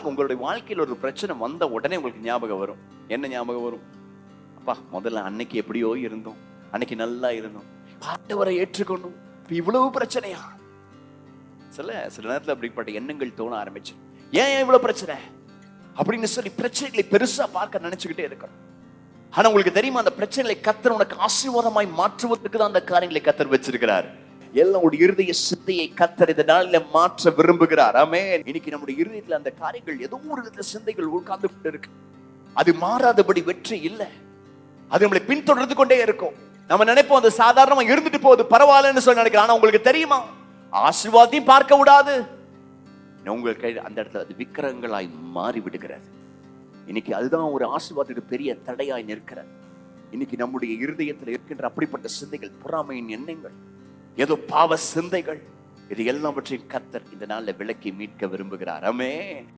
உங்களுடைய வாழ்க்கையில் ஒரு பிரச்சனை வந்த உடனே உங்களுக்கு ஞாபகம் வரும். என்ன ஞாபகம் வரும்? அப்பா, முதல்ல அன்னைக்கு எப்படியோ இருந்தோம், அன்னைக்கு நல்லா இருந்தோம், ஆண்டவரை ஏற்றுக்கொண்டோம், இவ்வளவு பிரச்சனையா? சில நேரத்தில் அப்படிப்பட்ட எண்ணங்கள் தோண ஆரம்பிச்சு, ஏன் இவ்வளவு பிரச்சனை அப்படின்னு சொல்லி பிரச்சனைகளை பெருசா பார்க்க நினைச்சுக்கிட்டே இருக்கணும். ஆனா உங்களுக்கு தெரியுமா, அந்த பிரச்சனைகளை கர்த்தர் உனக்கு ஆசீர்வாதமாய் மாற்றுவதற்கு தான் அந்த காரியங்களை கர்த்தர் வச்சிருக்கிறார். எல்லாம் ஒரு இருதய சிந்தையை கர்த்தர் இந்த நாளில மாற்ற விரும்புகிறார். ஆமென். இன்னைக்கு நம்முடைய இருதயத்துல அந்த காரியங்கள் ஏதோ ஒரு விதத்துல சிந்தைகள் உட்கார்ந்து கொண்டு இருக்கு. அது மாறாதபடி வெற்றி இல்லை. அது நம்மளை பின்தொடர்ந்து கொண்டே இருக்கும். நம்ம நினைப்போம் அது சாதாரணமா இருந்துட்டு போகுது, பரவாயில்லன்னு சொல்லி நினைக்கிறோம். ஆனா உங்களுக்கு தெரியுமா, ஆசீர்வாதத்தையும் பார்க்க விடாது. உங்கள் கையில் அந்த இடத்துல அது விக்கிரகங்களாய் மாறி விடுகிறது. இன்னைக்கு அதுதான் ஒரு ஆசீர்வாதத்துக்கு பெரிய தடையாய் நிற்கிறது. இன்னைக்கு நம்முடைய இருதயத்தில் இருக்கின்ற அப்படிப்பட்ட சிந்தைகள், பொறாமையின் எண்ணங்கள், ஏதோ பாவ சிந்தைகள், இது எல்லாவற்றையும் கர்த்தர் இந்த நாளில் விலக்கி மீட்க விரும்புகிறார். ஆமென்.